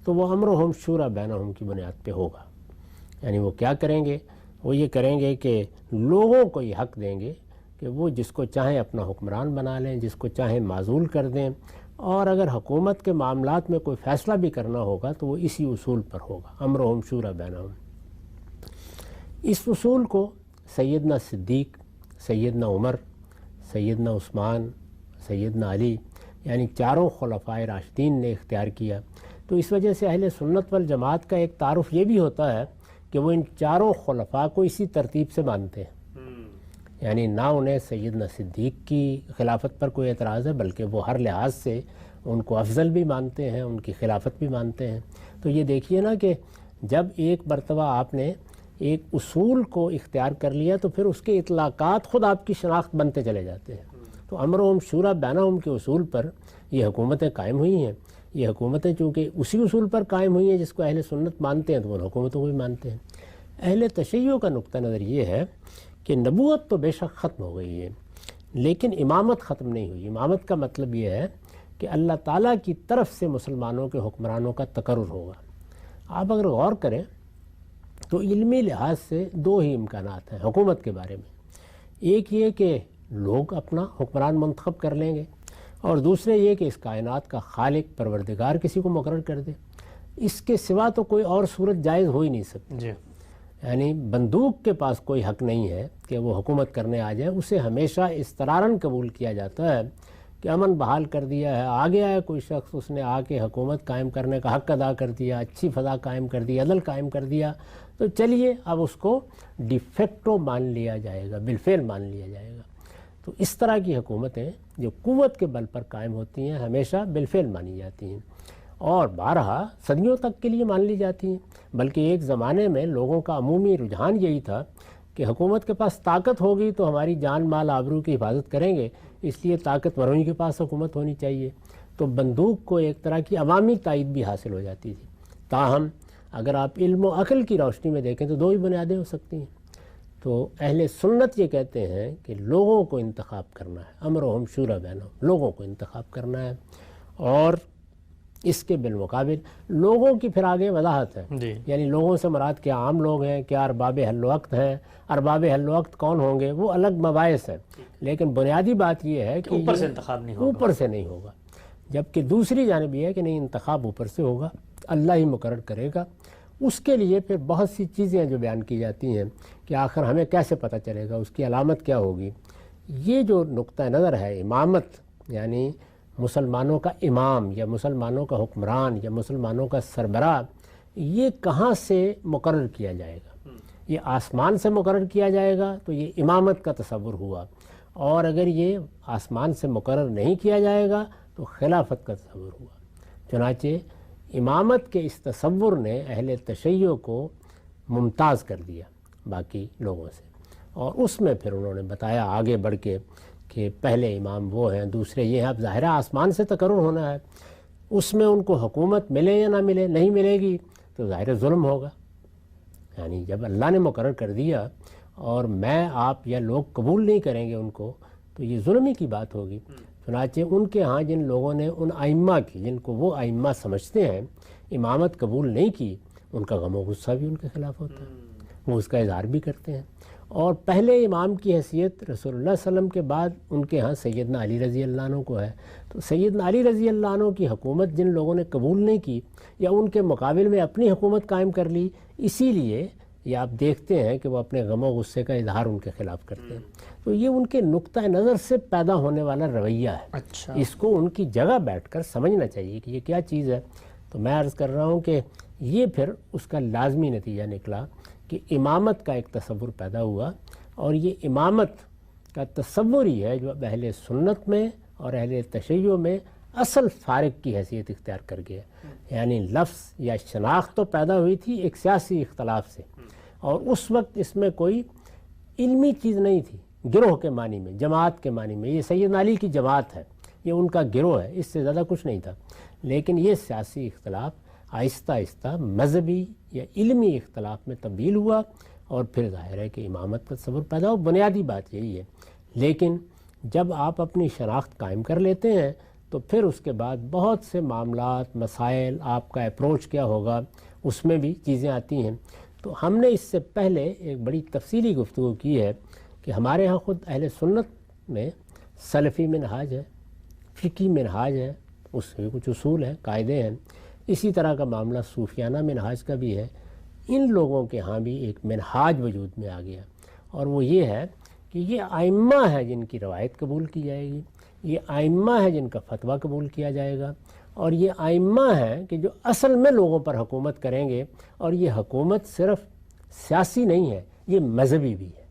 تو وہ امرہم شورا بینہم کی بنیاد پہ ہوگا. یعنی وہ کیا کریں گے, وہ یہ کریں گے کہ لوگوں کو یہ حق دیں گے کہ وہ جس کو چاہیں اپنا حکمران بنا لیں, جس کو چاہیں معزول کر دیں, اور اگر حکومت کے معاملات میں کوئی فیصلہ بھی کرنا ہوگا تو وہ اسی اصول پر ہوگا, امرہم شورا بینہم. اس اصول کو سیدنا صدیق, سیدنا عمر, سیدنا عثمان, سیدنا علی یعنی 4 خلفائے راشدین نے اختیار کیا. تو اس وجہ سے اہل سنت والجماعت کا ایک تعارف یہ بھی ہوتا ہے کہ وہ ان چاروں خلفاء کو اسی ترتیب سے مانتے ہیں، یعنی نہ انہیں سیدنا صدیق کی خلافت پر کوئی اعتراض ہے، بلکہ وہ ہر لحاظ سے ان کو افضل بھی مانتے ہیں، ان کی خلافت بھی مانتے ہیں۔ تو یہ دیکھیے نا کہ جب ایک مرتبہ آپ نے ایک اصول کو اختیار کر لیا تو پھر اس کے اطلاقات خود آپ کی شناخت بنتے چلے جاتے ہیں۔ تو امرهم شورا بینہم کے اصول پر یہ حکومتیں قائم ہوئی ہیں۔ یہ حکومتیں چونکہ اسی اصول پر قائم ہوئی ہیں جس کو اہل سنت مانتے ہیں، تو وہ حکومتوں کو بھی مانتے ہیں۔ اہل تشیع کا نقطہ نظر یہ ہے کہ نبوت تو بے شک ختم ہو گئی ہے، لیکن امامت ختم نہیں ہوئی۔ امامت کا مطلب یہ ہے کہ اللہ تعالیٰ کی طرف سے مسلمانوں کے حکمرانوں کا تقرر ہوگا۔ آپ اگر غور کریں تو علمی لحاظ سے دو ہی امکانات ہیں حکومت کے بارے میں، ایک یہ کہ لوگ اپنا حکمران منتخب کر لیں گے، اور دوسرے یہ کہ اس کائنات کا خالق پروردگار کسی کو مقرر کر دے۔ اس کے سوا تو کوئی اور صورت جائز ہو ہی نہیں سکتی۔ جی یعنی بندوق کے پاس کوئی حق نہیں ہے کہ وہ حکومت کرنے آ جائے، اسے ہمیشہ اضطرارن قبول کیا جاتا ہے کہ امن بحال کر دیا ہے، آگے آیا کوئی شخص، اس نے آ کے حکومت قائم کرنے کا حق ادا کر دیا، اچھی فضا قائم کر دی، عدل قائم کر دیا، تو چلیے اب اس کو ڈی فیکٹو مان لیا جائے گا، بالفعل مان لیا جائے گا۔ تو اس طرح کی حکومتیں جو قوت کے بل پر قائم ہوتی ہیں ہمیشہ بالفعل مانی جاتی ہیں، اور بارہا صدیوں تک کے لیے مان لی جاتی ہیں۔ بلکہ ایک زمانے میں لوگوں کا عمومی رجحان یہی تھا کہ حکومت کے پاس طاقت ہوگی تو ہماری جان مال آبرو کی حفاظت کریں گے، اس لیے طاقتوروں ہی کے پاس حکومت ہونی چاہیے۔ تو بندوق کو ایک طرح کی عوامی تائید بھی حاصل ہو جاتی تھی۔ تاہم اگر آپ علم و عقل کی روشنی میں دیکھیں تو دو ہی بنیادیں ہو سکتی ہیں۔ تو اہل سنت یہ کہتے ہیں کہ لوگوں کو انتخاب کرنا ہے، امرهم شورا بینہم، لوگوں کو انتخاب کرنا ہے، اور اس کے بالمقابل لوگوں کی پھر آگے وضاحت ہے، جی یعنی لوگوں سے مراد کیا عام لوگ ہیں، کیا ارباب حل وقت ہیں، ارباب حل وقت کون ہوں گے، وہ الگ مباحث ہیں، لیکن بنیادی بات یہ ہے کہ اوپر سے انتخاب نہیں ہوگا۔ اوپر سے نہیں ہوگا، جبکہ دوسری جانب یہ ہے کہ نہیں، انتخاب اوپر سے ہوگا، اللہ ہی مقرر کرے گا۔ اس کے لیے پھر بہت سی چیزیں جو بیان کی جاتی ہیں کہ آخر ہمیں کیسے پتہ چلے گا، اس کی علامت کیا ہوگی۔ یہ جو نقطہ نظر ہے امامت، یعنی مسلمانوں کا امام یا مسلمانوں کا حکمران یا مسلمانوں کا سربراہ، یہ کہاں سے مقرر کیا جائے گا؟ یہ آسمان سے مقرر کیا جائے گا تو یہ امامت کا تصور ہوا، اور اگر یہ آسمان سے مقرر نہیں کیا جائے گا تو خلافت کا تصور ہوا۔ چنانچہ امامت کے اس تصور نے اہل تشیع کو ممتاز کر دیا باقی لوگوں سے، اور اس میں پھر انہوں نے بتایا آگے بڑھ کے کہ پہلے امام وہ ہیں، دوسرے یہ ہیں۔ اب ظاہرہ آسمان سے تقرر ہونا ہے، اس میں ان کو حکومت ملے یا نہ ملے، نہیں ملے گی تو ظاہر ظلم ہوگا۔ یعنی جب اللہ نے مقرر کر دیا اور میں آپ یا لوگ قبول نہیں کریں گے ان کو، تو یہ ظلم ہی کی بات ہوگی۔ چنانچہ ان کے ہاں جن لوگوں نے ان ائمہ کی، جن کو وہ ائمہ سمجھتے ہیں، امامت قبول نہیں کی، ان کا غم و غصہ بھی ان کے خلاف ہوتا ہے، وہ اس کا اظہار بھی کرتے ہیں۔ اور پہلے امام کی حیثیت رسول اللہ صلی اللہ علیہ وسلم کے بعد ان کے ہاں سیدنا علی رضی اللہ عنہ کو ہے۔ تو سیدنا علی رضی اللہ عنہ کی حکومت جن لوگوں نے قبول نہیں کی یا ان کے مقابل میں اپنی حکومت قائم کر لی، اسی لیے یہ آپ دیکھتے ہیں کہ وہ اپنے غم و غصے کا اظہار ان کے خلاف کرتے ہیں۔ تو یہ ان کے نقطہ نظر سے پیدا ہونے والا رویہ ہے۔ اچھا، اس کو ان کی جگہ بیٹھ کر سمجھنا چاہیے کہ یہ کیا چیز ہے۔ تو میں عرض کر رہا ہوں کہ یہ پھر اس کا لازمی نتیجہ نکلا کہ امامت کا ایک تصور پیدا ہوا، اور یہ امامت کا تصور ہی ہے جو اب اہل سنت میں اور اہل تشیع میں اصل فارق کی حیثیت اختیار کر گیا۔ یعنی لفظ یا شناخت تو پیدا ہوئی تھی ایک سیاسی اختلاف سے، اور اس وقت اس میں کوئی علمی چیز نہیں تھی، گروہ کے معنی میں، جماعت کے معنی میں، یہ سیدنا علی کی جماعت ہے، یہ ان کا گروہ ہے، اس سے زیادہ کچھ نہیں تھا۔ لیکن یہ سیاسی اختلاف آہستہ آہستہ مذہبی یا علمی اختلاف میں تبدیل ہوا، اور پھر ظاہر ہے کہ امامت کا تصور پیدا ہو۔ بنیادی بات یہی ہے۔ لیکن جب آپ اپنی شناخت قائم کر لیتے ہیں تو پھر اس کے بعد بہت سے معاملات، مسائل، آپ کا اپروچ کیا ہوگا، اس میں بھی چیزیں آتی ہیں۔ تو ہم نے اس سے پہلے ایک بڑی تفصیلی گفتگو کی ہے کہ ہمارے ہاں خود اہل سنت میں سلفی منہاج ہے، فقہی منہاج ہے، اس میں کچھ اصول ہیں، قاعدے ہیں۔ اسی طرح کا معاملہ صوفیانہ منہاج کا بھی ہے۔ ان لوگوں کے ہاں بھی ایک منہاج وجود میں آ گیا، اور وہ یہ ہے کہ یہ ائمہ ہیں جن کی روایت قبول کی جائے گی، یہ ائمہ ہیں جن کا فتویٰ قبول کیا جائے گا، اور یہ ائمہ ہیں کہ جو اصل میں لوگوں پر حکومت کریں گے، اور یہ حکومت صرف سیاسی نہیں ہے، یہ مذہبی بھی ہے۔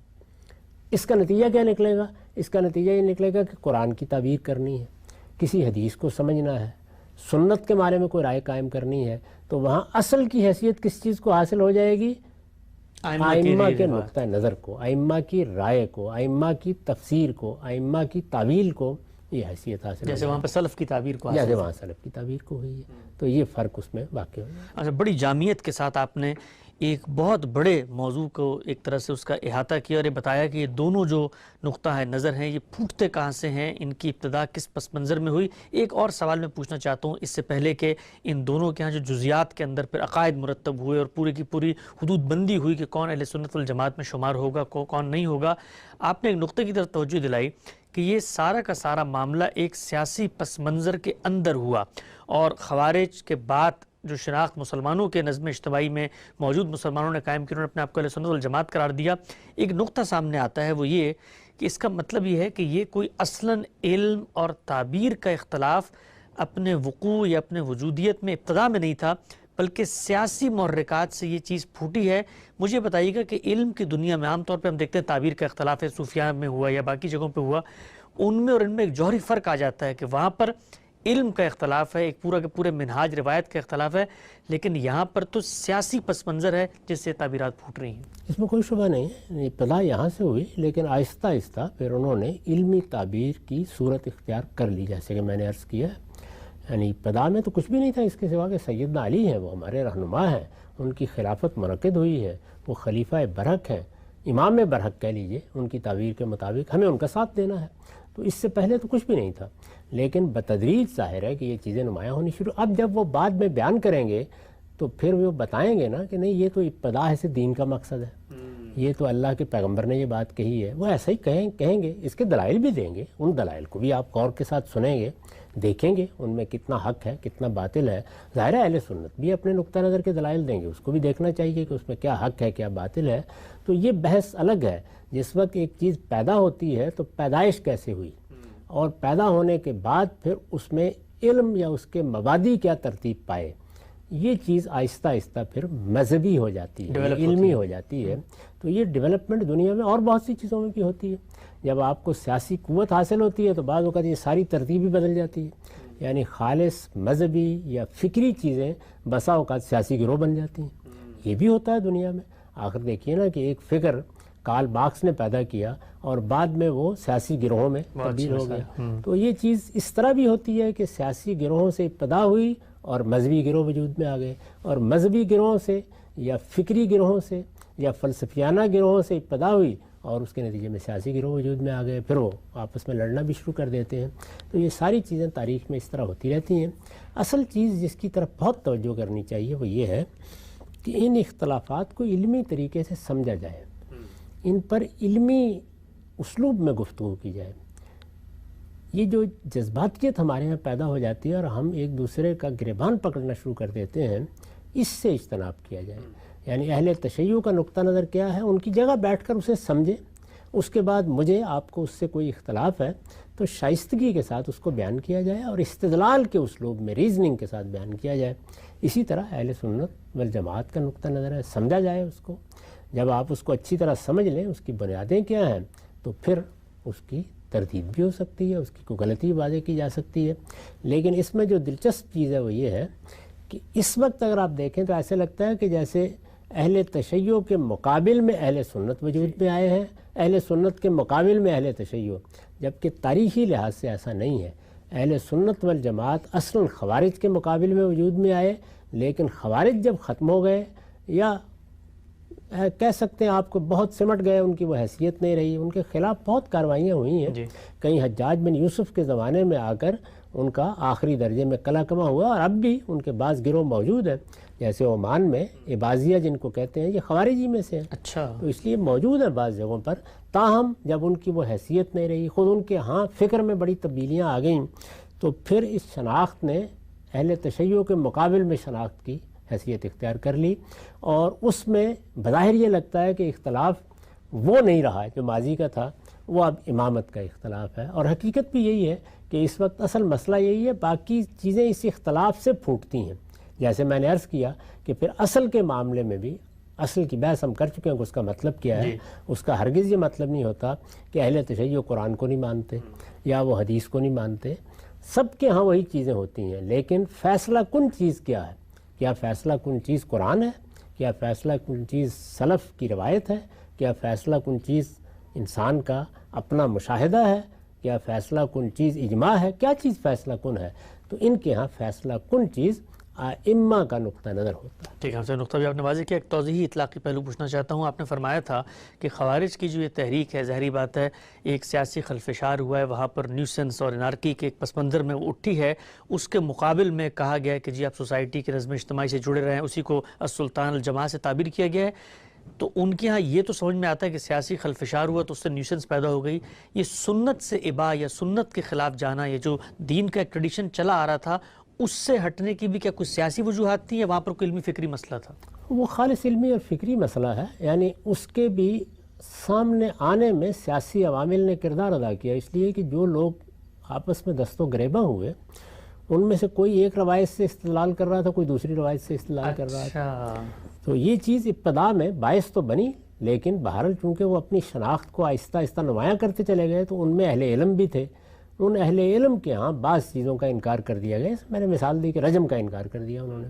اس کا نتیجہ کیا نکلے گا؟ اس کا نتیجہ یہ نکلے گا کہ قرآن کی تعبیر کرنی ہے، کسی حدیث کو سمجھنا ہے، سنت کے بارے میں کوئی رائے قائم کرنی ہے، تو وہاں اصل کی حیثیت کس چیز کو حاصل ہو جائے گی؟ ائمہ کے نقطہ نظر کو، ائمہ کی رائے کو، ائمہ کی تفسیر کو، ائمہ کی تعویل کو یہ حیثیت حاصل، جیسے وہاں پہ سلف کی تعبیر کو، جیسے وہاں سلف کی تعبیر کو ہوئی ہے۔ تو یہ فرق اس میں واقع ہو جائے۔ اچھا، بڑی جامعیت کے ساتھ آپ نے ایک بہت بڑے موضوع کو ایک طرح سے اس کا احاطہ کیا اور یہ بتایا کہ یہ دونوں جو نقطہ نظر ہیں یہ پھوٹتے کہاں سے ہیں، ان کی ابتدا کس پس منظر میں ہوئی۔ ایک اور سوال میں پوچھنا چاہتا ہوں اس سے پہلے کہ ان دونوں کے ہاں جو جزیات کے اندر پھر عقائد مرتب ہوئے اور پوری کی پوری حدود بندی ہوئی کہ کون اہل سنت والجماعت میں شمار ہوگا، کون نہیں ہوگا، آپ نے ایک نقطے کی طرف توجہ دلائی کہ یہ سارا کا سارا معاملہ ایک سیاسی پس منظر کے اندر ہوا، اور خوارج کے بعد جو شناخت مسلمانوں کے نظم اجتماعی میں موجود مسلمانوں نے قائم کی، انہوں نے اپنے آپ کو اہل سنت والجماعت قرار دیا۔ ایک نقطہ سامنے آتا ہے، وہ یہ کہ اس کا مطلب یہ ہے کہ یہ کوئی اصلاً علم اور تعبیر کا اختلاف اپنے وقوع یا اپنے وجودیت میں ابتدا میں نہیں تھا، بلکہ سیاسی محرکات سے یہ چیز پھوٹی ہے۔ مجھے بتائیے گا کہ علم کی دنیا میں عام طور پہ ہم دیکھتے ہیں تعبیر کا اختلاف ہے، صوفیاء میں ہوا یا باقی جگہوں پہ ہوا، ان میں اور ان میں ایک جوہری فرق آ جاتا ہے کہ وہاں پر علم کا اختلاف ہے، ایک پورا کے پورے منہاج روایت کا اختلاف ہے، لیکن یہاں پر تو سیاسی پس منظر ہے جس سے تعبیرات پھوٹ رہی ہیں۔ اس میں کوئی شبہ نہیں ہے، ابتدا یہاں سے ہوئی، لیکن آہستہ آہستہ پھر انہوں نے علمی تعبیر کی صورت اختیار کر لی، جیسے کہ میں نے عرض کیا۔ یعنی ابتدا میں تو کچھ بھی نہیں تھا اس کے سوا کہ سیدنا علی ہیں، وہ ہمارے رہنما ہیں، ان کی خلافت منعقد ہوئی ہے، وہ خلیفہ برحق ہیں، امام برحق کہہ لیجئے، ان کی تعبیر کے مطابق ہمیں ان کا ساتھ دینا ہے۔ تو اس سے پہلے تو کچھ بھی نہیں تھا، لیکن بتدریج ظاہر ہے کہ یہ چیزیں نمایاں ہونی شروع۔ اب جب وہ بعد میں بیان کریں گے تو پھر وہ بتائیں گے نا کہ نہیں، یہ تو ابتدا ہے سے دین کا مقصد ہے، یہ تو اللہ کے پیغمبر نے یہ بات کہی ہے، وہ ایسا ہی کہیں گے، اس کے دلائل بھی دیں گے، ان دلائل کو بھی آپ غور کے ساتھ سنیں گے، دیکھیں گے ان میں کتنا حق ہے کتنا باطل ہے۔ ظاہر ہے اہل سنت بھی اپنے نقطہ نظر کے دلائل دیں گے، اس کو بھی دیکھنا چاہیے کہ اس میں کیا حق ہے کیا باطل ہے۔ تو یہ بحث الگ ہے۔ جس وقت ایک چیز پیدا ہوتی ہے تو پیدائش کیسے ہوئی، اور پیدا ہونے کے بعد پھر اس میں علم یا اس کے مبادی کیا ترتیب پائے، یہ چیز آہستہ آہستہ پھر مذہبی ہو جاتی ہے، علمی ہو جاتی ہے۔ تو یہ ڈیولپمنٹ دنیا میں اور بہت سی چیزوں میں بھی ہوتی ہے۔ جب آپ کو سیاسی قوت حاصل ہوتی ہے تو بعض اوقات یہ ساری ترتیب بھی بدل جاتی ہے، یعنی خالص مذہبی یا فکری چیزیں بسا اوقات سیاسی گروہ بن جاتی ہیں۔ یہ بھی ہوتا ہے دنیا میں۔ آخر دیکھیے نا کہ ایک فکر کارل مارکس نے پیدا کیا اور بعد میں وہ سیاسی گروہوں میں تبدیل ہو گیا۔ تو یہ چیز اس طرح بھی ہوتی ہے کہ سیاسی گروہوں سے ابتدا ہوئی اور مذہبی گروہ وجود میں آ گئے، اور مذہبی گروہوں سے یا فکری گروہوں سے یا فلسفیانہ گروہوں سے ابتدا ہوئی اور اس کے نتیجے میں سیاسی گروہ وجود میں آ گئے، پھر وہ آپس میں لڑنا بھی شروع کر دیتے ہیں۔ تو یہ ساری چیزیں تاریخ میں اس طرح ہوتی رہتی ہیں۔ اصل چیز جس کی طرف بہت توجہ کرنی چاہیے وہ یہ ہے کہ ان اختلافات کو علمی طریقے سے سمجھا جائے، ان پر علمی اسلوب میں گفتگو کی جائے۔ یہ جو جذباتیت ہمارے یہاں پیدا ہو جاتی ہے اور ہم ایک دوسرے کا گریبان پکڑنا شروع کر دیتے ہیں، اس سے اجتناب کیا جائے۔ یعنی اہل تشیع کا نقطہ نظر کیا ہے، ان کی جگہ بیٹھ کر اسے سمجھیں، اس کے بعد مجھے آپ کو اس سے کوئی اختلاف ہے تو شائستگی کے ساتھ اس کو بیان کیا جائے اور استدلال کے اسلوب میں ریزننگ کے ساتھ بیان کیا جائے۔ اسی طرح اہل سنت والجماعت کا نقطہ نظر ہے، سمجھا جائے اس کو۔ جب آپ اس کو اچھی طرح سمجھ لیں اس کی بنیادیں کیا ہیں تو پھر اس کی تردید بھی ہو سکتی ہے، اس کی کوئی غلطی واضح کی جا سکتی ہے۔ لیکن اس میں جو دلچسپ چیز ہے وہ یہ ہے کہ اس وقت اگر آپ دیکھیں تو ایسے لگتا ہے کہ جیسے اہل تشیع کے مقابل میں اہل سنت وجود میں آئے ہیں، اہل سنت کے مقابل میں اہل تشیع، جبکہ تاریخی لحاظ سے ایسا نہیں ہے۔ اہل سنت والجماعت اصلاً خوارج کے مقابل میں وجود میں آئے، لیکن خوارج جب ختم ہو گئے یا کہہ سکتے ہیں آپ کو بہت سمٹ گئے، ان کی وہ حیثیت نہیں رہی، ان کے خلاف بہت کارروائیاں ہوئی ہیں۔ کہیں حجاج بن یوسف کے زمانے میں آ کر ان کا آخری درجے میں قلع کما ہوا، اور اب بھی ان کے بعض گروہ موجود ہیں، جیسے عمان میں عباضیہ جن کو کہتے ہیں، یہ خوارجی میں سے ہیں۔ اچھا، تو اس لیے موجود ہیں بعض جگہوں پر، تاہم جب ان کی وہ حیثیت نہیں رہی، خود ان کے ہاں فکر میں بڑی تبدیلیاں آ گئیں، تو پھر اس شناخت نے اہل تشیع کے مقابل میں شناخت کی حیثیت اختیار کر لی، اور اس میں بظاہر یہ لگتا ہے کہ اختلاف وہ نہیں رہا جو ماضی کا تھا، وہ اب امامت کا اختلاف ہے، اور حقیقت بھی یہی ہے کہ اس وقت اصل مسئلہ یہی ہے، باقی چیزیں اس اختلاف سے پھوٹتی ہیں۔ جیسے میں نے عرض کیا کہ پھر اصل کے معاملے میں بھی اصل کی بحث ہم کر چکے ہیں کہ اس کا مطلب کیا ہے۔ اس کا ہرگز یہ مطلب نہیں ہوتا کہ اہل تشیع قرآن کو نہیں مانتے یا وہ حدیث کو نہیں مانتے، سب کے ہاں وہی چیزیں ہوتی ہیں، لیکن فیصلہ کن چیز کیا ہے؟ کیا فیصلہ کن چیز قرآن ہے؟ کیا فیصلہ کن چیز سلف کی روایت ہے؟ کیا فیصلہ کن چیز انسان کا اپنا مشاہدہ ہے؟ کیا فیصلہ کن چیز اجماع ہے؟ کیا چیز فیصلہ کن ہے؟ تو ان کے ہاں فیصلہ کن چیز ائمہ کا نقطہ نظر ہوتا ہے۔ ٹھیک ہے، سے نقطہ بھی آپ نے واضح کیا۔ ایک توضیحی اطلاقی پہلو پوچھنا چاہتا ہوں۔ آپ نے فرمایا تھا کہ خوارج کی جو یہ تحریک ہے، ظاہری بات ہے ایک سیاسی خلفشار ہوا ہے، وہاں پر نیوسنس اور انارکی کے ایک پس منظر میں وہ اٹھی ہے، اس کے مقابل میں کہا گیا ہے کہ جی آپ سوسائٹی کے نظم اجتماعی سے جڑے رہیں، اسی کو السلطان الجماع سے تعبیر کیا گیا ہے۔ تو ان کے ہاں یہ تو سمجھ میں آتا ہے کہ سیاسی خلفشار ہوا تو اس سے نیوسنس پیدا ہو گئی، یہ سنت سے ابا یا سنت کے خلاف جانا، یہ جو دین کا ایک ٹریڈیشن چلا آ رہا تھا، اس سے ہٹنے کی بھی کیا کوئی سیاسی وجوہات تھیں یا وہاں پر کوئی علمی فکری مسئلہ تھا؟ وہ خالص علمی اور فکری مسئلہ ہے، یعنی اس کے بھی سامنے آنے میں سیاسی عوامل نے کردار ادا کیا، اس لیے کہ جو لوگ آپس میں دست و گریباں ہوئے ان میں سے کوئی ایک روایت سے استدلال کر رہا تھا، کوئی دوسری روایت سے استدلال کر رہا تھا۔ تو یہ چیز ابتدا میں باعث تو بنی، لیکن بہرحال چونکہ وہ اپنی شناخت کو آہستہ آہستہ نمایاں کرتے چلے گئے تو ان میں اہل علم بھی تھے، ان اہل علم کے ہاں بعض چیزوں کا انکار کر دیا گیا۔ میں نے مثال دی کہ رجم کا انکار کر دیا انہوں نے،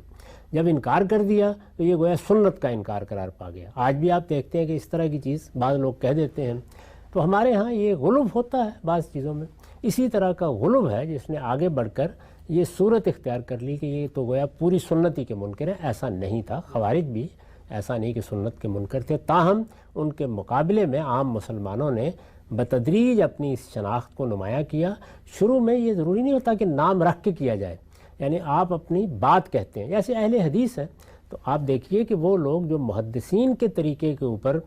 جب انکار کر دیا تو یہ گویا سنت کا انکار قرار پا گیا۔ آج بھی آپ دیکھتے ہیں کہ اس طرح کی چیز بعض لوگ کہہ دیتے ہیں، تو ہمارے ہاں یہ غلب ہوتا ہے بعض چیزوں میں، اسی طرح کا غلب ہے جس نے آگے بڑھ کر یہ صورت اختیار کر لی کہ یہ تو گویا پوری سنتی کے منکر ہیں۔ ایسا نہیں تھا، خوارج بھی ایسا نہیں کہ سنت کے منکر تھے، تاہم ان کے مقابلے میں عام مسلمانوں نے بتدریج اپنی اس شناخت کو نمایاں کیا۔ شروع میں یہ ضروری نہیں ہوتا کہ نام رکھ کے کیا جائے، یعنی آپ اپنی بات کہتے ہیں، جیسے اہل حدیث ہیں تو آپ دیکھیے کہ وہ لوگ جو محدثین کے طریقے کے اوپر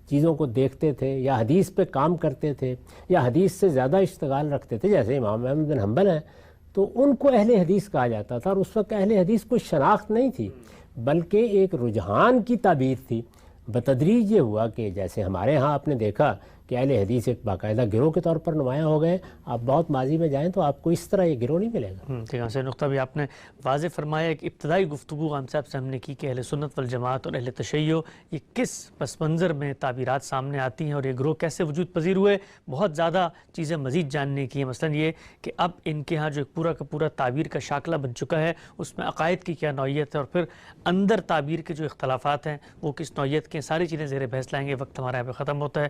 چیزوں کو دیکھتے تھے یا حدیث پہ کام کرتے تھے یا حدیث سے زیادہ اشتغال رکھتے تھے، جیسے امام احمد بن حنبل ہیں، تو ان کو اہل حدیث کہا جاتا تھا، اور اس وقت اہل حدیث کوئی شناخت نہیں تھی بلکہ ایک رجحان کی تعبیر تھی۔ بتدریج یہ ہوا کہ جیسے ہمارے ہاں آپ نے دیکھا کہ اہل حدیث ایک باقاعدہ گروہ کے طور پر نمایاں ہو گئے، آپ بہت ماضی میں جائیں تو آپ کو اس طرح یہ گروہ نہیں ملے گا۔ ٹھیک ہے، سے نقطہ بھی آپ نے واضح فرمایا۔ ایک ابتدائی گفتگو عام صاحب سے ہم نے کی کہ اہل سنت والجماعت اور اہل تشیع یہ کس پس منظر میں تعبیرات سامنے آتی ہیں اور یہ گروہ کیسے وجود پذیر ہوئے۔ بہت زیادہ چیزیں مزید جاننے کی ہیں، مثلا یہ کہ اب ان کے ہاں جو ایک پورا کا پورا تعبیر کا شاکلہ بن چکا ہے، اس میں عقائد کی کیا نوعیت ہے، اور پھر اندر تعبیر کے جو اختلافات ہیں وہ کس نوعیت کے ہیں، ساری چیزیں زیر بحث لائیں گے۔ وقت ہمارا یہاں پہ ختم ہوتا ہے۔